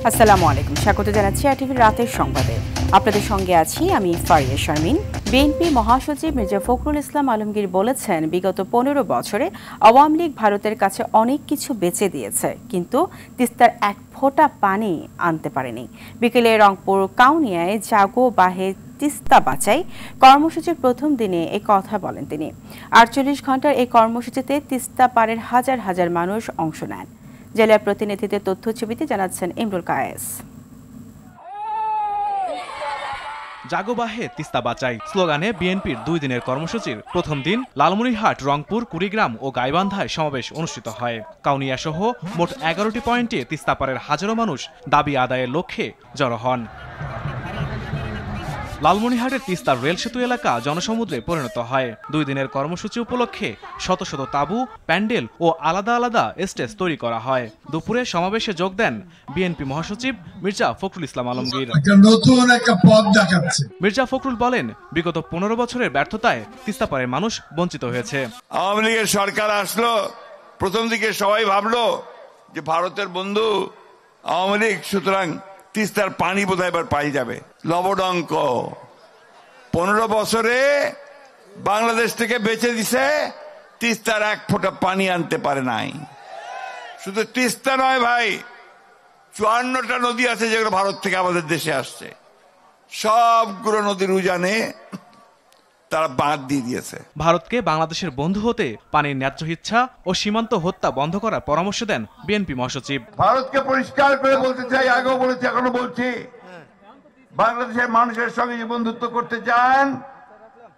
আসসালামু আলাইকুম, স্বাগত জানাচ্ছি আরটিভির রাতের সংবাদে। আপনাদের সঙ্গে আছি আমি ফারিয়া শারমিন। বিএনপি মহাসচিব মির্জা ফখরুল ইসলাম আলমগীর বলেছেন, বিগত ১৫ বছরে আওয়ামী লীগ ভারতের কাছে অনেক কিছু বেচে দিয়েছে, কিন্তু তিস্তার এক ফোঁটা পানি আনতে পারেনি। বিকেলে রংপুর কাউনিয়ায় জাগো বাহে তিস্তা বাঁচাই কর্মসূচির প্রথম দিনে এই কথা বলেন তিনি। ৪৮ ঘন্টার এই কর্মসূচিতে তিস্তা পাড়ের হাজার হাজার মানুষ অংশ নেন। জেলা প্রতিনিধিদের তথ্যছবিতে জানাচ্ছেন ইমরুল কায়েস। জাগো বাহে তিস্তা বাঁচাই স্লোগানে বিএনপির ২ দিনের কর্মসূচির প্রথম দিন লালমনিরহাট, রংপুর, কুড়িগ্রাম ও গাইবান্ধায় সমাবেশ অনুষ্ঠিত হয়। কাউনিয়া সহ মোট ১১টি পয়েন্টে তিস্তাপাড়ের হাজারো মানুষ দাবি আদায়ের লক্ষ্যে জড়ো হন। লালমনিরহাটের তিস্তার রেল সেতু এলাকা জনসমুদ্রে পরিণত হয়। ২ দিনের কর্মসূচি উপলক্ষে শত শত তাঁবু, প্যান্ডেল ও আলাদা আলাদা স্টেজ তৈরি করা হয়। দুপুরে সমাবেশে যোগ দেন বিএনপি মহাসচিব মির্জা ফখরুল ইসলাম আলমগীর। মির্জা ফখরুল বলেন, বিগত ১৫ বছরের ব্যর্থতায় তিস্তাপাড়ের মানুষ বঞ্চিত হয়েছে। আওয়ামী লীগের সরকার আসলো, প্রথম দিকে সবাই ভাবলো যে ভারতের বন্ধু আওয়ামী লীগ, সুতরাং তিস্তার পানি বোধহয় এবার পাই যাবে। লবডঙ্ক ১৫ বছরে বাংলাদেশ থেকে বেঁচে দিছে, তিস্তার এক ফোঁটা পানি আনতে পারে নাই। শুধু তিস্তা নয় ভাই, ৫৪টা নদী আছে যেগুলো ভারত থেকে আমাদের দেশে আসছে, সবগুলো নদীর উজানে তারা বাঁধ দিয়ে দিয়েছে। ভারতকে বাংলাদেশের বন্ধু হতে পানির ন্যায্য ইচ্ছা ও সীমান্ত হত্যা বন্ধ করার পরামর্শ দেন বিএনপি মহাসচিব। ভারতকে পরিষ্কার করে বলতে চাই, আগেও বলেছি এখনো বলছি, বাংলাদেশের মানুষের সঙ্গে যে বন্ধুত্ব করতে চান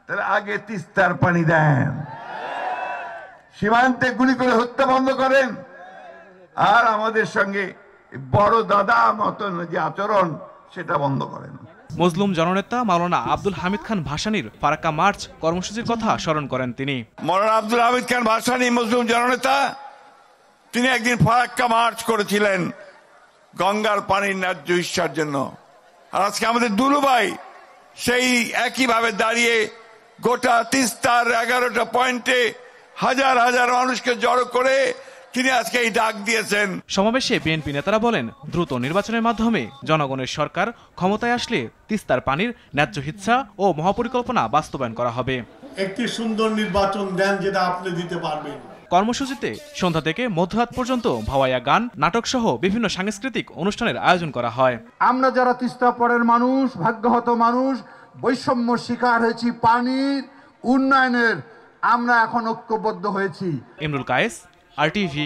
তাহলে আগে তিস্তার পানি দেন, সীমান্তে গুলি করে হত্যা বন্ধ করেন, আর আমাদের সঙ্গে বড় দাদা মতন যে আচরণ সেটা বন্ধ করেন। মজলুম জননেতা মাওলানা আব্দুল হামিদ খান ভাসানীর ফারাক্কা মার্চ কর্মসূচির কথা স্মরণ করেন তিনি। মাওলানা আব্দুল হামিদ খান ভাসানী মজলুম জননেতা, তিনি একদিন ফারাক্কা মার্চ করেছিলেন গঙ্গার পানির ন্যায্য হিস্যার জন্য। আর আজকে আমাদের দুলুভাই সেই একইভাবে দাঁড়িয়ে গোটা তিস্তার ১১টা পয়েন্টে হাজার হাজার মানুষকে জড়ো করে তিনি আজকে এই ডাক দিয়েছেন। সমাবেশে বিএনপি নেতারা বলেন, দ্রুত নির্বাচনের মাধ্যমে জনগণের সরকার ক্ষমতায় আসলে তিস্তার পানির ন্যায্য ইচ্ছা ও মহাপরিকল্পনা বাস্তবায়ন করা হবে। একটি সুন্দর নির্বাচন দেন যেটা আপনি দিতে পারবেন। কর্মসূচিতে সন্ধ্যা থেকে মধ্যরাত পর্যন্ত ভাওয়াইয়া গান, নাটক সহ বিভিন্ন সাংস্কৃতিক অনুষ্ঠানের আয়োজন করা হয়। আমরা যারা তিস্তা পাড়ের মানুষ, ভাগ্যহত মানুষ, বৈষম্য শিকার হয়েছি, পানির উন্নয়নের, আমরা এখন ঐক্যবদ্ধ হয়েছি। ইমরুল কায়েস, আরটিভি।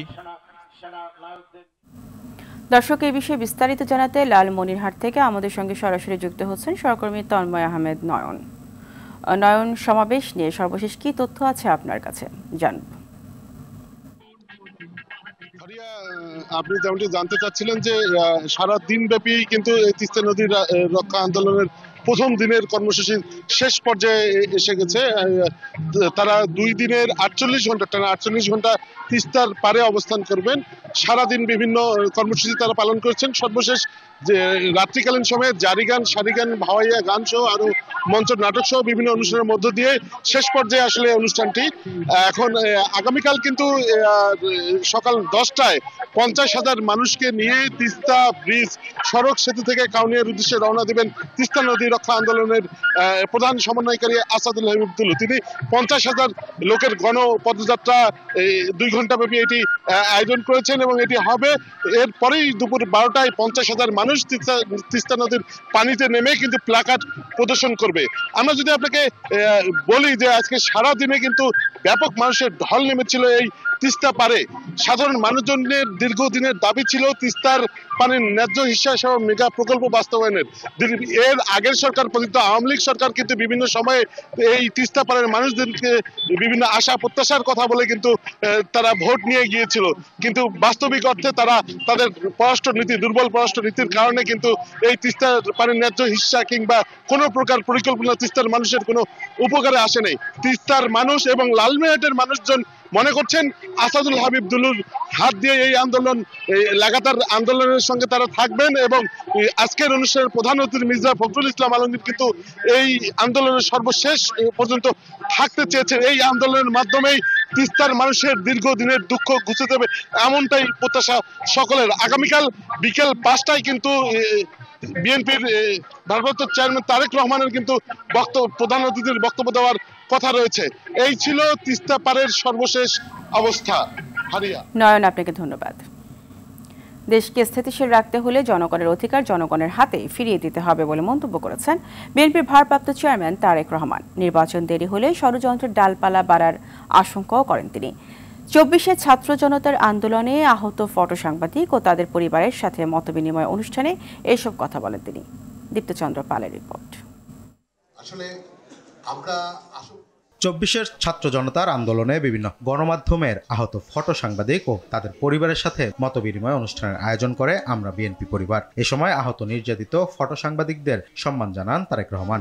দর্শক, এই বিষয়ে বিস্তারিত জানাতে লালমনিরহাট থেকে আমাদের সঙ্গে সরাসরি যুক্ত হচ্ছেন সহকর্মী তন্ময় আহমেদ নয়ন। নয়ন, সমাবেশ নিয়ে সর্বশেষ কি তথ্য আছে আপনার কাছে, জানব। আপনি যেমনটি জানতে চাচ্ছিলেন যে সারা দিন ব্যাপী কিন্তু তিস্তা নদীর রক্ষা আন্দোলনের প্রথম দিনের কর্মসূচি শেষ পর্যায়ে এসে গেছে। তারা ২ দিনের ৪৮ ঘন্টা টানা ৪৮ ঘন্টা তিস্তার পারে অবস্থান করবেন। সারাদিন বিভিন্ন কর্মসূচি তারা পালন করছেন। সর্বশেষ যে রাত্রিকালীন সময়ে জারি গান, সারি গান, ভাওয়াইয়া গান সহ আরো মঞ্চ নাটক সহ বিভিন্ন অনুষ্ঠানের মধ্য দিয়ে শেষ পর্যায়ে আসলে অনুষ্ঠানটি। এখন আগামীকাল কিন্তু সকাল 10টায় ৫০,০০০ মানুষকে নিয়ে তিস্তা ব্রিজ সড়ক সেতু থেকে কাউনিয়ার উদ্দেশ্যে রওনা দেবেন তিস্তা নদী রক্ষা আন্দোলনের প্রধান সমন্বয়কারী আসাদুল হাবিবুল। তিনি ৫০,০০০ লোকের গণ পদযাত্রা ২ ঘন্টা ব্যাপী এটি আয়োজন করেছেন এবং এটি হবে এরপরেই দুপুর 12টায় ৫০,০০০ মানুষ তিস্তা নদীর পানিতে নেমে কিন্তু প্ল্যাকার্ড প্রদর্শন করবে। আমরা যদি আপনাকে বলি যে আজকে সারা দিনে কিন্তু ব্যাপক মানুষের ঢল নেমেছিল এই তিস্তা পারে। সাধারণ মানুষজনের দীর্ঘদিনের দাবি ছিল তিস্তার পানির ন্যায্য হিস্যা সহ মেগা প্রকল্প বাস্তবায়নের। এর আগের সরকার পতিত আওয়ামী লীগ সরকার কিন্তু বিভিন্ন সময়ে এই তিস্তা পাড়ের মানুষদেরকে বিভিন্ন আশা প্রত্যাশার কথা বলে কিন্তু তারা ভোট নিয়ে গিয়েছিল, কিন্তু বাস্তবিক অর্থে তারা তাদের পররাষ্ট্রনীতি, দুর্বল পররাষ্ট্রনীতির কারণে কিন্তু এই তিস্তা পানির ন্যায্য হিস্যা কিংবা কোনো প্রকার পরিকল্পনা তিস্তার মানুষের কোনো উপকারে আসে নাই। তিস্তার মানুষ এবং লালমনিরহাটের মানুষজন মনে করছেন আসাদুল হাবিবুল্লুর হাত দিয়ে এই আন্দোলন লাগাতার আন্দোলনের সঙ্গে তারা থাকবেন এবং আজকের অনুষ্ঠানের প্রধান অতিথি মির্জা ফখরুল ইসলাম আলমগীর কিন্তু এই আন্দোলনের সর্বশেষ পর্যন্ত থাকতে চেয়েছেন। এই আন্দোলনের মাধ্যমেই তিস্তার মানুষের দীর্ঘদিনের দুঃখ ঘুচে দেবে, এমনটাই প্রত্যাশা সকলের। আগামীকাল বিকেল 5টায় কিন্তু বিএনপির ভারপ্রাপ্ত চেয়ারম্যান তারেক রহমানের কিন্তু প্রধান অতিথির বক্তব্য দেওয়ার কথা রয়েছে। এই ছিল তিস্তা পারের সর্বশেষ অবস্থা। হারিয়া নয়ন, আপনাকে ধন্যবাদ। দেশকে স্থিতিশীল রাখতে হলে জনগণের অধিকার জনগণের হাতে ফিরিয়ে দিতে হবে বলে মন্তব্য করেছেন বিএনপির ভারপ্রাপ্ত চেয়ারম্যান তারেক রহমান। নির্বাচন দেরি হলে ষড়যন্ত্রের ডালপালা বাড়ার আশঙ্কাও করেন তিনি। 24শে ছাত্র জনতার আন্দোলনে আহত ফটো সাংবাদিক ও তাদের পরিবারের সাথে মতবিনিময় অনুষ্ঠানে এসব কথা বলেন তিনি। দীপ্তচন্দ্র পালের রিপোর্ট। আসলে আমরা 24শের ছাত্র জনতার আন্দোলনে বিভিন্ন গণমাধ্যমের আহত ফটো সাংবাদিক ও তাদের পরিবারের সাথে মতবিনিময় অনুষ্ঠানের আয়োজন করে আমরা বিএনপি পরিবার। এ সময় আহত নির্যাতিত ফটো সাংবাদিকদের সম্মান জানান তারেক রহমান।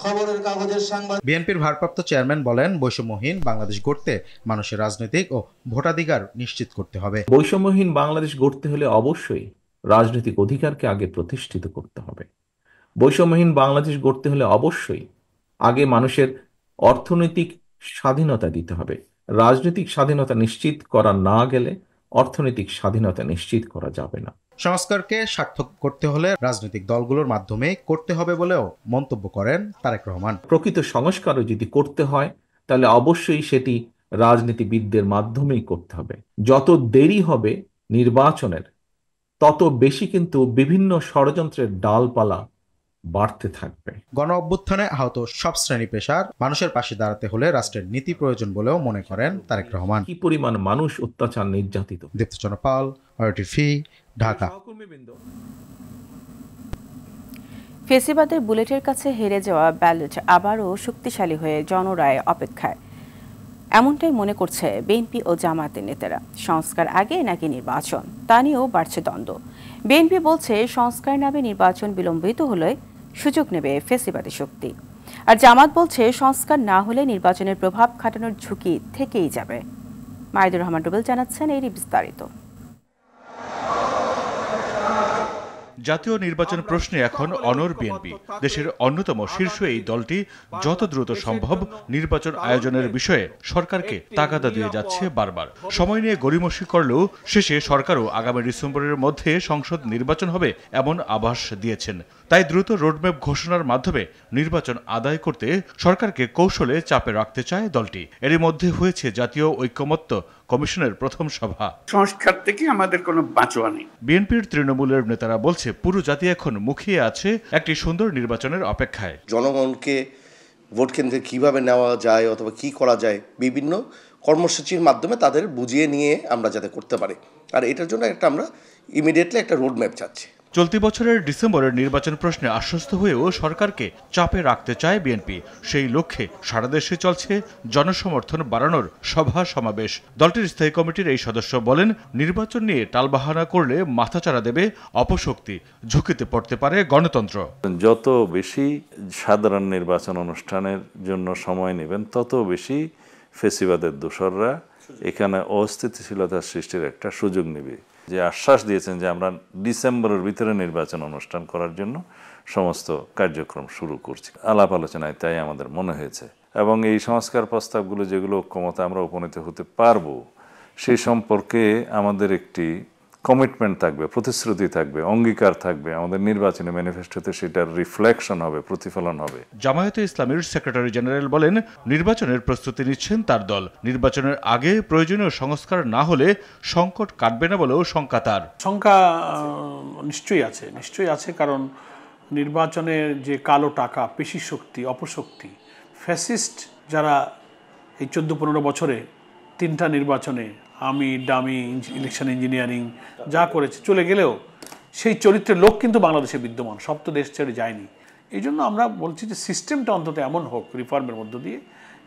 খবরের কাগজের সাংবাদিক বিএনপির ভারপ্রাপ্ত চেয়ারম্যান বলেন, বৈষম্যহীন বাংলাদেশ গড়তে মানুষের রাজনৈতিক ও ভোটাধিকার নিশ্চিত করতে হবে। বৈষম্যহীন বাংলাদেশ গড়তে হলে অবশ্যই রাজনৈতিক অধিকারকে আগে প্রতিষ্ঠিত করতে হবে। বৈষম্যহীন বাংলাদেশ গড়তে হলে অবশ্যই আগে মানুষের অর্থনৈতিক স্বাধীনতা দিতে হবে। রাজনৈতিক স্বাধীনতা নিশ্চিত করা না গেলে অর্থনৈতিক স্বাধীনতা নিশ্চিত করা যাবে না। সংস্কারকে সার্থক করতে হলে রাজনৈতিক দলগুলোর মাধ্যমে করতে হবে বলেও মন্তব্য করেন তারেক রহমান। প্রকৃত সংস্কারও যদি করতে হয় তাহলে অবশ্যই সেটি রাজনীতিবিদদের মাধ্যমেই করতে হবে। যত দেরি হবে নির্বাচনের তত বেশি কিন্তু বিভিন্ন ষড়যন্ত্রের ডালপালা বাড়তে থাকবে। গণ অভ্যুত্থানে আহত সব শ্রেণী পেশার মানুষের পাশে দাঁড়াতে হলে রাষ্ট্রের নীতি প্রয়োজন বলেও মনে করেন তারেক রহমান। কি পরিমাণ মানুষ অত্যাচার নির্যাতিত। দীপ্তচন্দ্র পাল, RTV, ঢাকা। ফেসিবাদের বুলেটের কাছে হেরে যাওয়া ব্যালট আবারও শক্তিশালী হয়ে জনরায় অপেক্ষায়, এমনটাই মনে করছে বিএনপি ও জামায়াতের নেতারা। সংস্কার আগে নাকি নির্বাচন, তা নিয়েও বাড়ছে দ্বন্দ্ব। বিএনপি বলছে সংস্কার নামে নির্বাচন বিলম্বিত হলে সুযোগ নেবে ফেসিবাদী শক্তি, আর জামাত বলছে সংস্কার না হলে নির্বাচনের প্রভাব খাটানোর ঝুঁকি থেকেই যাবে। মাইদুর রহমান রুবেল জানাচ্ছেন এরই বিস্তারিত। জাতীয় নির্বাচন প্রশ্নে এখন অনড় বিএনপি। দেশের অন্যতম শীর্ষ এই দলটি যত দ্রুত সম্ভব নির্বাচন আয়োজনের বিষয়ে সরকারকে তাগাদা দিয়ে যাচ্ছে বারবার। সময় নিয়ে গড়িমসি করলেও শেষে সরকারও আগামী ডিসেম্বরের মধ্যে সংসদ নির্বাচন হবে এমন আভাস দিয়েছেন। তাই দ্রুত রোডম্যাপ ঘোষণার মাধ্যমে নির্বাচন আদায় করতে সরকারকে কৌশলে চাপে রাখতে চায় দলটি। এরই মধ্যে হয়েছে জাতীয় ঐকমত্য কমিশনের প্রথম সভা। সংস্কার থেকে আমাদের কোনো বাঁচোয়া নেই। বিএনপির তৃণমূলের নেতারা বলছে পুরো জাতি এখন মুখিয়ে আছে একটি সুন্দর নির্বাচনের অপেক্ষায়। জনগণকে ভোট কেন্দ্রে কিভাবে নেওয়া যায় অথবা কি করা যায় বিভিন্ন কর্মসূচির মাধ্যমে তাদের বুঝিয়ে নিয়ে আমরা যাতে করতে পারি, আর এটার জন্য আমরা ইমিডিয়েটলি একটা রোডম্যাপ চাচ্ছি। চলতি বছরের ডিসেম্বরের নির্বাচন প্রশ্নে আশ্বস্ত হয়েও সরকারকে চাপে রাখতে চায় বিএনপি। সেই লক্ষ্যে সারা দেশে চলছে জনসমর্থন বাড়ানোর সভা সমাবেশ। দলটির স্থায়ী কমিটির এই সদস্য বলেন, নির্বাচন নিয়ে টালবাহানা করলে মাথাচাড়া দেবে অপশক্তি, ঝুঁকিতে পড়তে পারে গণতন্ত্র। যত বেশি সাধারণ নির্বাচন অনুষ্ঠানের জন্য সময় নেবেন তত বেশি ফেসিবাদের দোসররা এখানে অস্থিতিশীলতার সৃষ্টির একটা সুযোগ নেবে। যে আশ্বাস দিয়েছেন যে আমরা ডিসেম্বরের ভিতরে নির্বাচন অনুষ্ঠান করার জন্য সমস্ত কার্যক্রম শুরু করছি। আলাপ আলোচনায় তাই আমাদের মনে হয়েছে, এবং এই সংস্কার প্রস্তাবগুলো যেগুলো ক্ষমতা আমরা উপনীত হতে পারবো সেই সম্পর্কে আমাদের একটি কমিটমেন্ট থাকবে, প্রতিশ্রুতি থাকবে, অঙ্গীকার থাকবে। আমাদের নির্বাচনী ম্যানিফেস্টোতে সেটার রিফ্লেকশন হবে, প্রতিফলন হবে। জামায়াতে ইসলামীর সেক্রেটারি জেনারেল বলেন, নির্বাচনের প্রস্তুতি নিচ্ছেন তার দল। নির্বাচনের আগে প্রয়োজনীয় সংস্কার না হলে সংকট কাটবে না বলেও শঙ্কা তার। শঙ্কা নিশ্চয়ই আছে, কারণ নির্বাচনের যে কালো টাকা, পেশি শক্তি, অপশক্তি, ফ্যাসিস্ট যারা এই 14-15 বছরে 3টা নির্বাচনে ডামি ইলেকশন ইঞ্জিনিয়ারিং যা করেছে, চলে গেলেও সেই চরিত্রের লোক কিন্তু বাংলাদেশে বিদ্যমান, সব তো দেশ ছেড়ে যায়নি। এই জন্য আমরা বলছি যে সিস্টেমটা অন্তত এমন হোক রিফর্মের মধ্য দিয়ে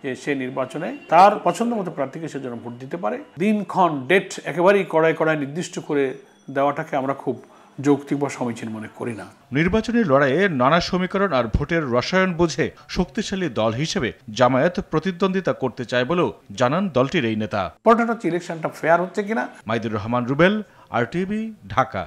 যে সে নির্বাচনে তার পছন্দ মতো প্রার্থীকে সে যেন ভোট দিতে পারে। দিনক্ষণ ডেট একেবারেই কড়ায় নির্দিষ্ট করে দেওয়াটাকে আমরা খুব যৌক্তিক বা সমীচীন মনে করি না। নির্বাচনী লড়াইয়ে নানা সমীকরণ আর ভোটের রসায়ন বুঝে শক্তিশালী দল হিসেবে জামায়াত প্রতিদ্বন্দ্বিতা করতে চায় বলেও জানান দলটির এই নেতা। ইম্পর্টেন্ট হচ্ছে ইলেকশনটা ফেয়ার হচ্ছে কিনা। মাইদুর রহমান রুবেল, RTV, ঢাকা।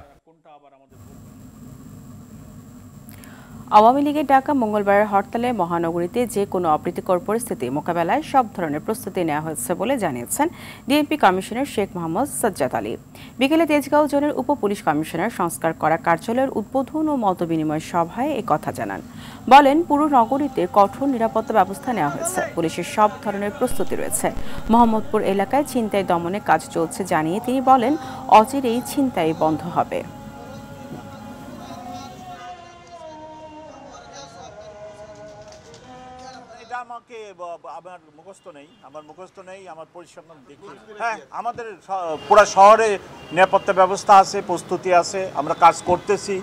আওয়ামী লীগের ডাকা মঙ্গলবারের হরতালে মহানগরীতে যে কোনো অপ্রীতিকর পরিস্থিতি মোকাবেলায় সব ধরনের প্রস্তুতি নেওয়া হয়েছে বলে জানিয়েছেন ডিএমপি কমিশনার শেখ মোহাম্মদ সাজ্জাদ আলী। বিকেলে তেজগাঁও জোনের উপ পুলিশ কমিশনার সংস্কার করা কার্যালয়ের উদ্বোধন ও মতবিনিময় সভায় এ কথা জানান। বলেন, পুরো নগরীতে কঠোর নিরাপত্তা ব্যবস্থা নেওয়া হয়েছে, পুলিশের সব ধরনের প্রস্তুতি রয়েছে। মোহাম্মদপুর এলাকায় ছিনতাই দমনে কাজ চলছে জানিয়ে তিনি বলেন, অচিরেই ছিনতাই বন্ধ হবে। আমাকে আমার মুখস্থ নেই আমার পরিসংখ্যান দেখি। হ্যাঁ, আমাদের পুরো শহরে নিরাপত্তা ব্যবস্থা আছে, প্রস্তুতি আছে, আমরা কাজ করতেছি।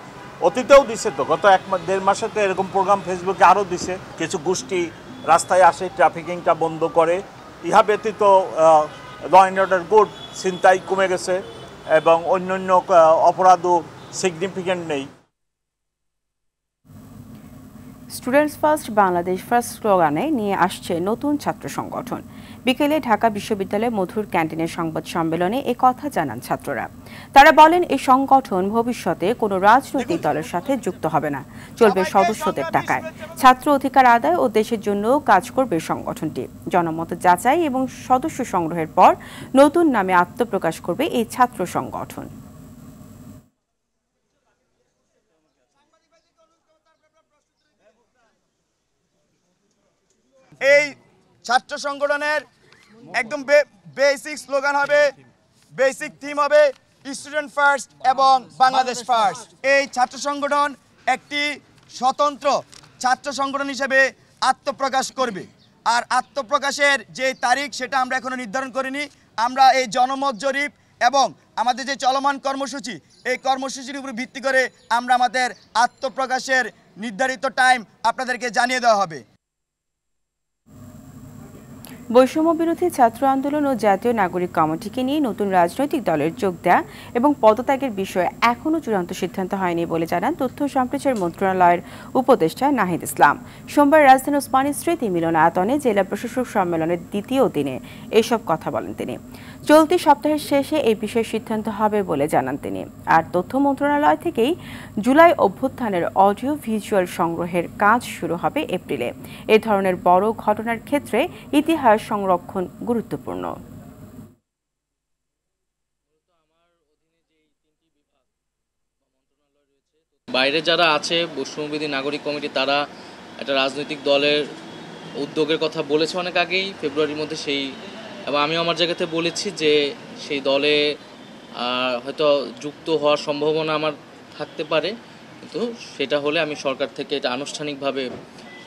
অতীতেও দিছে তো, গত 1-1.5 মাসে তো এরকম প্রোগ্রাম ফেসবুকে আরও দিছে। কিছু গোষ্ঠী রাস্তায় আসে, ট্রাফিকিংটা বন্ধ করে। ইহা ব্যতীত ল অ্যান্ড অর্ডার গুড, ছিনতাই কমে গেছে এবং অন্যান্য অপরাধও সিগনিফিক্যান্ট নেই। স্টুডেন্টস ফার্স্ট বাংলাদেশ ফার্স্ট স্লোগানে নিয়ে আসছে নতুন ছাত্র সংগঠন। বিকেলে ঢাকা বিশ্ববিদ্যালয়ে মধুর ক্যান্টিনের সংবাদ সম্মেলনে এ কথা জানান ছাত্ররা। তারা বলেন, এই সংগঠন ভবিষ্যতে কোনো রাজনৈতিক দলের সাথে যুক্ত হবে না, চলবে সদস্যদের টাকায়। ছাত্র অধিকার আদায় ও দেশের জন্য কাজ করবে সংগঠনটি। জনমত যাচাই এবং সদস্য সংগ্রহের পর নতুন নামে আত্মপ্রকাশ করবে এই ছাত্র সংগঠন। এই ছাত্র সংগঠনের একদম বেসিক স্লোগান হবে, বেসিক থিম হবে স্টুডেন্ট ফার্স্ট এবং বাংলাদেশ ফার্স্ট। এই ছাত্র সংগঠন একটি স্বতন্ত্র ছাত্র সংগঠন হিসেবে আত্মপ্রকাশ করবে। আর আত্মপ্রকাশের যে তারিখ সেটা আমরা এখনো নির্ধারণ করিনি। আমরা এই জনমত জরিপ এবং আমাদের যে চলমান কর্মসূচি, এই কর্মসূচির উপর ভিত্তি করে আমরা আমাদের আত্মপ্রকাশের নির্ধারিত টাইম আপনাদেরকে জানিয়ে দেওয়া হবে। বৈষম্য বিরোধী ছাত্র আন্দোলন ও জাতীয় নাগরিক কমিটিকে নিয়ে নতুন রাজনৈতিক দলের যোগ দেয়া এবং পদত্যাগের বিষয়ে এখনও চূড়ান্ত সিদ্ধান্ত হয়নি বলে জানান তথ্য সম্প্রচার মন্ত্রণালয়ের উপদেষ্টা নাহিদ ইসলাম। সোমবার রাজধানী ওসমানী স্মৃতি মিলনায়তনে জেলা প্রশাসক সম্মেলনের দ্বিতীয় দিনে এসব কথা বলেন তিনি। চলতি সপ্তাহের শেষে এই বিষয়ে সিদ্ধান্ত হবে বলে জানান তিনি। আর তথ্য মন্ত্রণালয় থেকেই জুলাই অভ্যুত্থানের অডিও ভিজুয়াল সংগ্রহের কাজ শুরু হবে এপ্রিলে। এ ধরনের বড় ঘটনার ক্ষেত্রে ইতিহাস সংরক্ষণ গুরুত্বপূর্ণ। বাইরে যারা আছে বৈষম্যবিরোধী নাগরিক কমিটি, তারা একটা রাজনৈতিক দলের উদ্যোগের কথা বলেছে অনেক আগেই, ফেব্রুয়ারির মধ্যে সেই, এবং আমি আমার জায়গাতে বলেছি যে সেই দলে হয়তো যুক্ত হওয়ার সম্ভাবনা আমার থাকতে পারে, কিন্তু সেটা হলে আমি সরকার থেকে এটা আনুষ্ঠানিকভাবে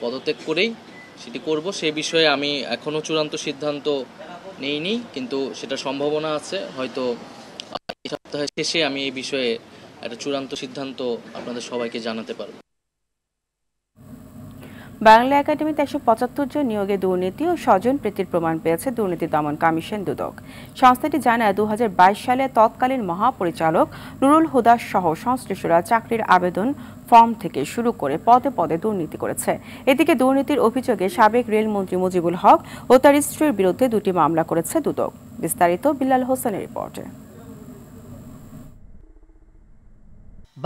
পদত্যাগ করেই সেটি করব। সে বিষয়ে আমি এখনও চূড়ান্ত সিদ্ধান্ত নেইনি, কিন্তু সেটা সম্ভাবনা আছে। হয়তো এই সপ্তাহের শেষে আমি এই বিষয়ে একটা চূড়ান্ত সিদ্ধান্ত আপনাদের সবাইকে জানাতে পারব। বাংলা একাডেমিতে 175 জন নিয়োগে দুর্নীতি ও স্বজন প্রীতির প্রমাণ পেয়েছে দুর্নীতি দমন কমিশন দুদক। সংস্থাটি জানায় 2022 সালে তৎকালীন মহাপরিচালক নুরুল হুদা সহ সংশ্লিষ্টরা চাকরির আবেদন ফর্ম থেকে শুরু করে পদে পদে দুর্নীতি করেছে। এদিকে দুর্নীতির অভিযোগে সাবেক রেলমন্ত্রী মুজিবুল হক ও তার স্ত্রীর বিরুদ্ধে 2টি মামলা করেছে দুদক। বিস্তারিত বিল্লাল হোসেনের রিপোর্টে।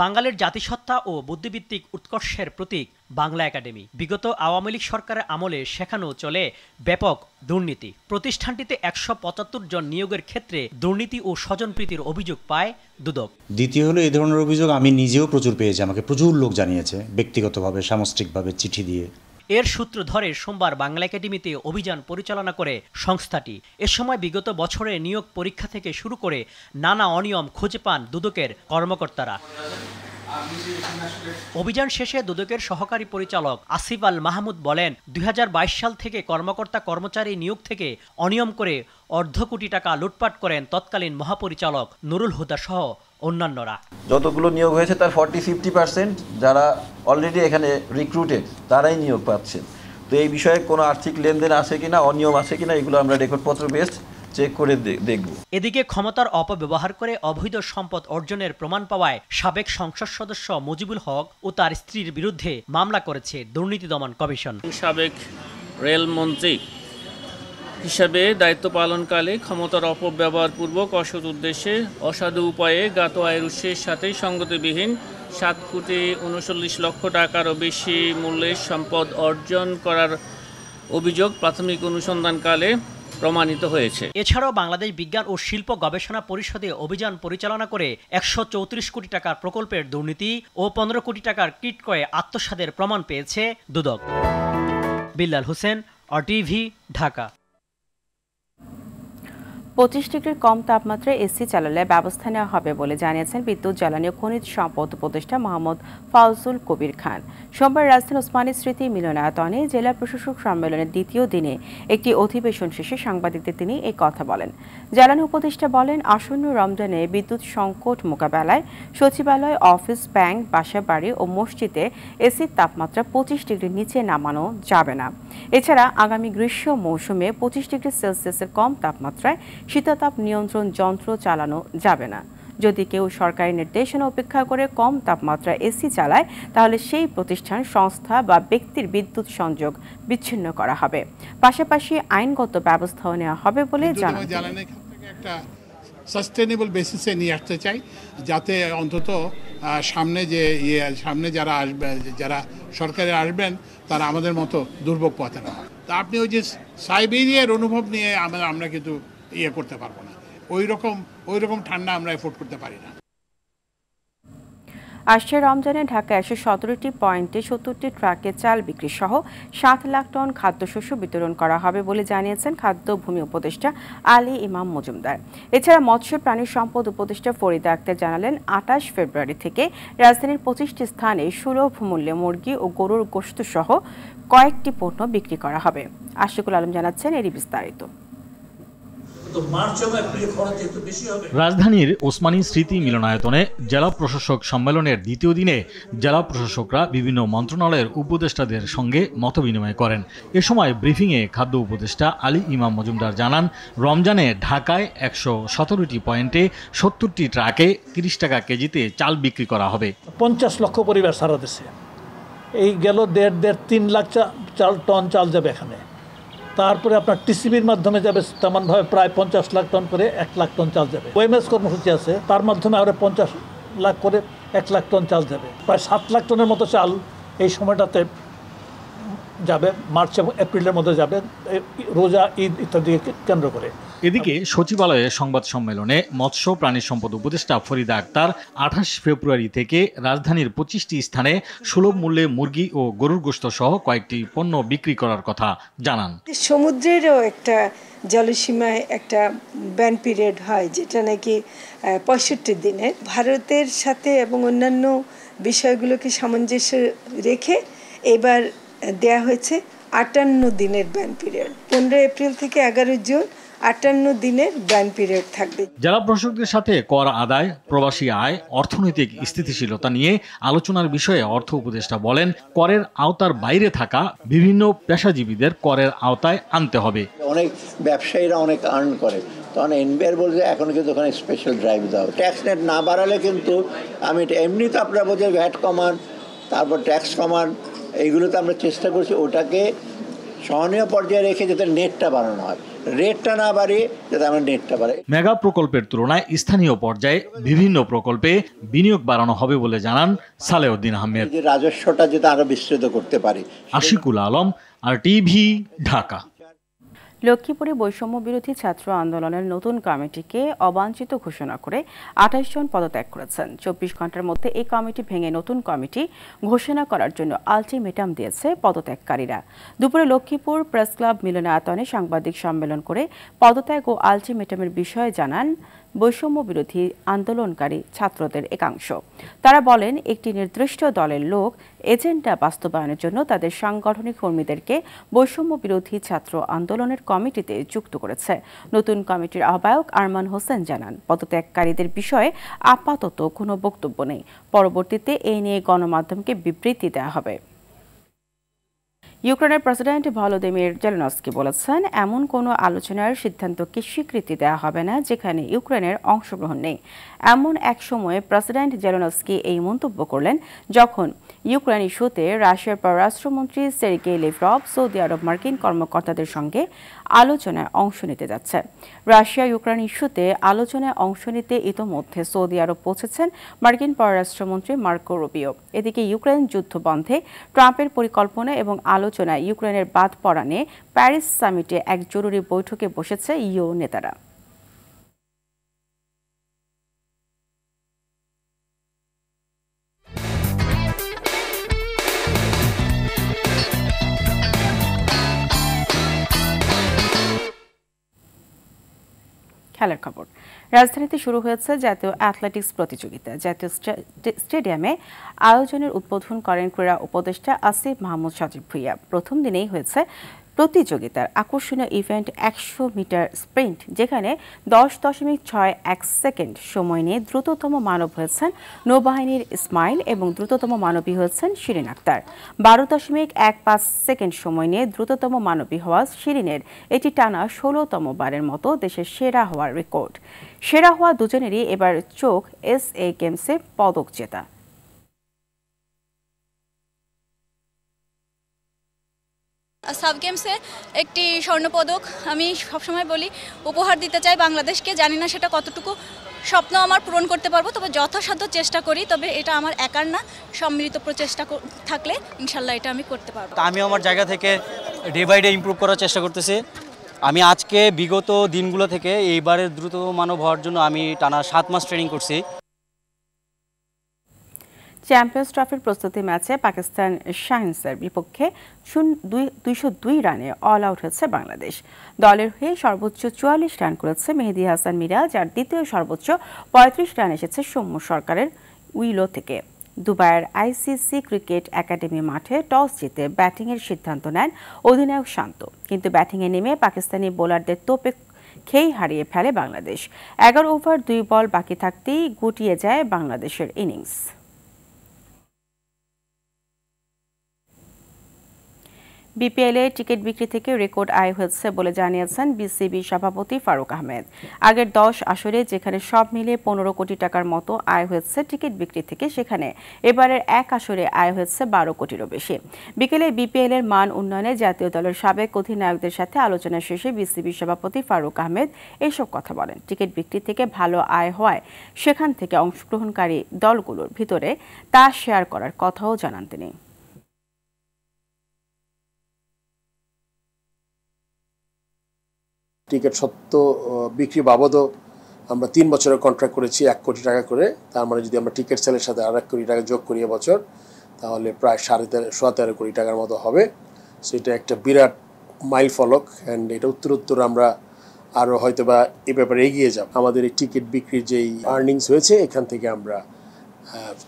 বাঙালির জাতিসত্তা ও বুদ্ধিভিত্তিক উৎকর্ষের প্রতীক বাংলা একাডেমি। বিগত আওয়ামী লীগ সরকারের আমলে সেখানেও চলে ব্যাপক দুর্নীতি। প্রতিষ্ঠানটিতে 175 জন নিয়োগের ক্ষেত্রে দুর্নীতি ও স্বজনপ্রীতির অভিযোগ পায় দুদক। দ্বিতীয় হলো, এই ধরনের অভিযোগ আমি নিজেও প্রচুর পেয়েছি, আমাকে প্রচুর লোক জানিয়েছে ব্যক্তিগতভাবে, সামষ্টিকভাবে চিঠি দিয়ে। এর সূত্র ধরে সোমবার বাংলা একাডেমিতে অভিযান পরিচালনা করে সংস্থাটি। এ সময় বিগত বছরে নিয়োগ পরীক্ষা থেকে শুরু করে নানা অনিয়ম খুঁজে পান দুদকের কর্মকর্তারা। অভিযান শেষে দুদকের সহকারী পরিচালক আসিফ আল মাহমুদ বলেন, 2022 সাল থেকে কর্মকর্তা কর্মচারী নিয়োগ থেকে অনিয়ম করে অর্ধ কোটি টাকা লুটপাট করেন তৎকালীন মহাপরিচালক নুরুল হুদা সহ অন্যান্যরা। যতগুলো নিয়োগ হয়েছে তার 40-50% যারা অলরেডি এখানে রিক্রুটেড তারাই নিয়োগ পাচ্ছেন। তো এই বিষয়ে কোনো আর্থিক লেনদেন আছে কিনা, অনিয়ম আছে কিনা, এগুলো আমরা রেকর্ডপত্র বেসড চেক করে দেখব। এদিকে ক্ষমতার অপব্যবহার করে অবৈধ সম্পদ অর্জনের প্রমাণ পাওয়ায় সাবেক সংসদ সদস্য মুজিবুল হক ও তার স্ত্রীর বিরুদ্ধে মামলা করেছে দুর্নীতি দমন কমিশন। সাবেক রেলমন্ত্রী হিসাবে দায়িত্ব পালনকালে ক্ষমতার অপব্যবহারপূর্বক অসৎ উদ্দেশ্যে অসাধু উপায়ে জ্ঞাত আয়ের উৎসের সাথে সঙ্গতিবিহীন 7,39,00,000 টাকারও বেশি মূল্যের সম্পদ অর্জন করার অভিযোগ প্রাথমিক অনুসন্ধানকালে প্রমাণিত হয়েছে। এছাড়াও বাংলাদেশ বিজ্ঞান ও শিল্প গবেষণা পরিষদে অভিযান পরিচালনা করে 134 কোটি টাকার প্রকল্পের দুর্নীতি ও 15 কোটি টাকার কিট ক্রয়ে আত্মসাতের প্রমাণ পেয়েছে দুদক। বিল্লাল হোসেন, RTV, ঢাকা। 25 ডিগ্রির কম তাপমাত্রায় এসি চালালে ব্যবস্থা নেওয়া হবে বলে জানিয়েছেন বিদ্যুৎ, জ্বালানি ও খনিজ সম্পদ উপদেষ্টা মোহাম্মদ ফাউজুল কবির খান। সোমবার রাজধানী ওসমানী স্মৃতি মিলনায়তনে জেলা প্রশাসক সম্মেলনের দ্বিতীয় দিনে একটি অধিবেশন শেষে সাংবাদিকদের তিনি এই কথা বলেন। জ্বালানি উপদেষ্টা বলেন, আসন্ন রমজানে বিদ্যুৎ সংকট মোকাবেলায় সচিবালয়, অফিস, ব্যাংক, বাসাবাড়ি ও মসজিদে এসির তাপমাত্রা 25 ডিগ্রির নিচে নামানো যাবে না। এছাড়া আগামী গ্রীষ্ম মৌসুমে 25 ডিগ্রি সেলসিয়াসের কম তাপমাত্রায় শীতাতাপ নিয়ন্ত্রণ যন্ত্র চালানো যাবে না। যদি কেউ সরকারি নির্দেশনা উপেক্ষা করে কম তাপমাত্রা এসি চালায়, তাহলে সেই প্রতিষ্ঠান, সংস্থা বা ব্যক্তির বিদ্যুৎ সংযোগ বিচ্ছিন্ন করা হবে। পাশাপাশি আইনগত ব্যবস্থাও নেওয়া হবে বলে জানান। একটা সাস্টেনেবল বেসিসে নিয়ে আসতে চাই, যাতে অন্তত সামনে যারা আসবে, যারা সরকারে আসবেন, তারা আমাদের মতো দুর্ভোগ পথে না হয়। তা আপনি ওই যে সাইবেরিয়ার অনুভব নিয়ে আমরা কিন্তু করতে পারবো না। ওই রকম ঠান্ডা আমরা এফোর্ড করতে পারি না। আসছে রমজানে ঢাকায় 117টি পয়েন্টে 70টি ট্রাকে চাল বিক্রি সহ 7 লাখ টন খাদ্যশস্য বিতরণ করা হবে বলে জানিয়েছেন খাদ্য ভূমি উপদেষ্টা আলী ইমাম মজুমদার। এছাড়া মৎস্য প্রাণী সম্পদ উপদেষ্টা ফরিদা আক্তার জানালেন, 28 ফেব্রুয়ারি থেকে রাজধানীর 25টি স্থানে সুলভ মূল্যে মুরগি ও গরুর গোশত সহ কয়েকটি পণ্য বিক্রি করা হবে। আশিকুল আলম জানাচ্ছেন এরই বিস্তারিত। রাজধানীর ওসমানী স্মৃতি মিলনায়তনে জেলা প্রশাসক সম্মেলনের দ্বিতীয় দিনে জেলা প্রশাসকরা বিভিন্ন মন্ত্রণালয়ের উপদেষ্টাদের সঙ্গে মতবিনিময় করেন। এ সময় ব্রিফিংয়ে খাদ্য উপদেষ্টা আলী ইমাম মজুমদার জানান, রমজানে ঢাকায় 117টি পয়েন্টে 70টি ট্রাকে 30 টাকা কেজিতে চাল বিক্রি করা হবে। 50 লক্ষ পরিবার সারা দেশে, এই গেল 1.5-3 লাখ টন চাল যাবে এখানে। তারপরে আপনার টিসিবির মাধ্যমে যাবে তেমনভাবে প্রায় 50 লাখ টন করে 1 লাখ টন চাল যাবে। ওএমএস কর্মসূচি আছে, তার মাধ্যমে আরও 50 লাখ করে 1 লাখ টন চাল যাবে। প্রায় 7 লাখ টনের মতো চাল এই সময়টাতে যাবে, মার্চ এবং এপ্রিলের মধ্যে যাবে, রোজা, ঈদ ইত্যাদি কেন্দ্র করে। এদিকে সচিবালয়ে সংবাদ সম্মেলনে মৎস্য প্রাণী সম্পদ উপদেষ্টা ফরিদা আক্তার 28 ফেব্রুয়ারি থেকে রাজধানীর 25টি স্থানে সুলভ মূল্যে মুরগি ও গরুর গোশত সহ কয়েকটি পণ্য বিক্রি করার কথা জানান। সমুদ্রেরও একটা জলসীমায় একটা ব্যান পিরিয়ড হয়, যেটা নাকি 65 দিনের। ভারতের সাথে এবং অন্যান্য বিষয়গুলোকে সামঞ্জস্য রেখে এবার দেয়া হয়েছে 58 দিনের ব্যান পিরিয়ড। 15 এপ্রিল থেকে 11 জুন 58 দিনের ব্যান পিরিয়ড থাকবে। জেলা প্রশাসকদের সাথে কর আদায়, প্রবাসী আয়, অর্থনৈতিক স্থিতিশীলতা নিয়ে আলোচনার বিষয়ে অর্থ উপদেষ্টা বলেন, করের আওতার বাইরে থাকা বিভিন্ন পেশাজীবীদের করের আওতায় আনতে হবে। অনেক ব্যবসায়ীরা অনেক আর্ন করে, তখন এনবিআর বলছে এখন কিন্তু ওখানে স্পেশাল ড্রাইভ দাও। ট্যাক্স নেট না বাড়ালে কিন্তু আমি এমনি তো আপনারা বলছে ভ্যাট কমান, তারপর ট্যাক্স কমান, এইগুলোতে আমরা চেষ্টা করছি ওটাকে সহনীয় পর্যায়ে রেখে যাতে নেটটা বাড়ানো হয়, রেটটা না বাড়িয়ে যাতে আমরা নেটটা বাড়াই। মেগা প্রকল্পের তুলনায় স্থানীয় পর্যায়ে বিভিন্ন প্রকল্পে বিনিয়োগ বাড়ানো হবে বলে জানান সালেউদ্দিন আহমেদ। রাজস্বটা যাতে আরো বিস্তৃত করতে পারি। আশিকুল আলম, RTV, ঢাকা। লক্ষ্মীপুরে বৈষম্য বিরোধী ছাত্র আন্দোলনের নতুন কমিটিকে অবাঞ্ছিত ঘোষণা করে 28 জন পদত্যাগ করেছেন। 24 ঘন্টার মধ্যে এই কমিটি ভেঙে নতুন কমিটি ঘোষণা করার জন্য আলটিমেটাম দিয়েছে পদত্যাগকারীরা। দুপুরে লক্ষ্মীপুর প্রেস ক্লাব মিলনায়তনে সাংবাদিক সম্মেলন করে পদত্যাগ ও আলটিমেটামের বিষয়ে জানান বৈষম্য বিরোধী আন্দোলনকারী ছাত্রদের একাংশ। তারা বলেন, একটি নির্দিষ্ট দলের লোক এজেন্ডা বাস্তবায়নের জন্য তাদের সাংগঠনিক কর্মীদেরকে বৈষম্য বিরোধী ছাত্র আন্দোলনের কমিটিতে যুক্ত করেছে। নতুন কমিটির আহ্বায়ক আরমান হোসেন জানান, পদত্যাগকারীদের বিষয়ে আপাতত কোনো বক্তব্য নেই, পরবর্তীতে এই নিয়ে গণমাধ্যমকে বিবৃতি দেওয়া হবে। ইউক্রেনের প্রেসিডেন্ট ভলোদিমির জেলেনস্কি বলেছেন, এমন কোনো আলোচনার সিদ্ধান্তকে স্বীকৃতি দেওয়া হবে না যেখানে ইউক্রেনের অংশগ্রহণ নেই। এমন এক সময়ে প্রেসিডেন্ট জেলেনস্কি এই মন্তব্য করলেন যখন ইউক্রেন ইস্যুতে রাশিয়ার পররাষ্ট্রমন্ত্রী সের্গেই ল্যাভরভ সৌদি আরব মার্কিন কর্মকর্তাদের সঙ্গে আলোচনায় অংশ নিতে যাচ্ছে। রাশিয়া ইউক্রেন ইস্যুতে আলোচনায় অংশ নিতে ইতোমধ্যে সৌদি আরব পৌঁছেছেন মার্কিন পররাষ্ট্রমন্ত্রী মার্কো রুবিও। এদিকে ইউক্রেন যুদ্ধ বন্ধে ট্রাম্পের পরিকল্পনা এবং আলোচনায় ইউক্রেনের বাদ পড়া নিয়ে প্যারিস সামিটে এক জরুরি বৈঠকে বসেছে ইইউ নেতারা। খেলার খবর। রাজধানীতে শুরু হয়েছে জাতীয় অ্যাথলেটিক্স প্রতিযোগিতা। জাতীয় স্টেডিয়ামে আয়োজনের উদ্বোধন করেন ক্রীড়া উপদেষ্টা আসিফ মাহমুদ সজীব ভুঁইয়া। প্রথম দিনেই হয়েছে প্রতিযোগিতার আকর্ষণীয় ইভেন্ট 100 মিটার স্প্রিন্ট, যেখানে 10.61 সেকেন্ড সময় নিয়ে দ্রুততম মানব হয়েছেন নৌবাহিনীর ইসমাইল এবং দ্রুততম মানবী হয়েছেন শিরিন আক্তার। 12.15 সেকেন্ড সময় নিয়ে দ্রুততম মানবী হওয়া শিরিনের এটি টানা 16তম বারের মতো দেশের সেরা হওয়ার রেকর্ড। সেরা হওয়া দুজনেরই এবার চোখ SA গেমসে পদক জেতা। সাব গেমসে একটি স্বর্ণপদক আমি সবসময় বলি উপহার দিতে চাই বাংলাদেশকে। জানি না সেটা কতটুকু স্বপ্ন আমার পূরণ করতে পারবো, তবে যথাসাধ্য চেষ্টা করি। তবে এটা আমার একার না, সম্মিলিত প্রচেষ্টা থাকলে ইনশাল্লাহ এটা আমি করতে পারবো। আমি আমার জায়গা থেকে ডে বাই ডে ইমপ্রুভ করার চেষ্টা করতেছি। আমি আজকে বিগত দিনগুলো থেকে এইবারের দ্রুত মানব হওয়ার জন্য আমি টানা 7 মাস ট্রেনিং করছি। চ্যাম্পিয়ন্স ট্রফির প্রস্তুতি ম্যাচে পাকিস্তান শাহিনসের বিপক্ষে 202 রানে অল আউট হয়েছে বাংলাদেশ। দলের হয়ে সর্বোচ্চ 44 রান করেছে মেহেদী হাসান মিরাজ, আর দ্বিতীয় সর্বোচ্চ 35 রান এসেছে সৌম্য সরকারের উইলো থেকে। দুবাইয়ের ICC ক্রিকেট একাডেমি মাঠে টস জিতে ব্যাটিংয়ের সিদ্ধান্ত নেন অধিনায়ক শান্ত, কিন্তু ব্যাটিংয়ে নেমে পাকিস্তানি বোলারদের তোপে খেই হারিয়ে ফেলে বাংলাদেশ। 11 ওভার 2 বল বাকি থাকতেই গুটিয়ে যায় বাংলাদেশের ইনিংস। বিপিএলে টিকিট বিক্রি থেকে রেকর্ড আয় হয়েছে বলে জানিয়েছেন বিসিবি সভাপতি ফারুক আহমেদ। আগের 10 আসরে যেখানে সব মিলে 15 কোটি টাকার মতো আয় হয়েছে টিকিট বিক্রি থেকে, সেখানে এবারের এক আসরে আয় হয়েছে 12 কোটিরও বেশি। বিকেলে বিপিএল এর মান উন্নয়নে জাতীয় দলের সাবেক অধিনায়কদের সাথে আলোচনা শেষে বিসিবি সভাপতি ফারুক আহমেদ এসব কথা বলেন। টিকিট বিক্রি থেকে ভালো আয় হওয়ায় সেখান থেকে অংশগ্রহণকারী দলগুলোর ভিতরে তা শেয়ার করার কথাও জানান তিনি। টিকিট সত্য বিক্রি বাবদও আমরা 3 বছরের কন্ট্রাক্ট করেছি 1 কোটি টাকা করে। তার মানে যদি আমরা টিকিট সেলের সাথে আর 1 কোটি টাকা যোগ করি এবছর, তাহলে প্রায় 13.5 কোটি টাকার মতো হবে। সো এটা একটা বিরাট মাইল ফলক, অ্যান্ড এটা উত্তরোত্তর আমরা আরও হয়তো বা এই ব্যাপারে এগিয়ে যাব। আমাদের এই টিকিট বিক্রির যেই আর্নিংস হয়েছে, এখান থেকে আমরা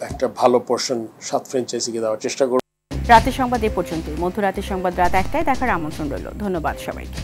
একটা ভালো পোর্শন 7 ফ্র্যাঞ্চাইজিকে দেওয়ার চেষ্টা করব। রাতের সংবাদ এ পর্যন্তই। মধ্যরাতের সংবাদ রাত 1টায় দেখার আমন্ত্রণ রইল। ধন্যবাদ সবাইকে।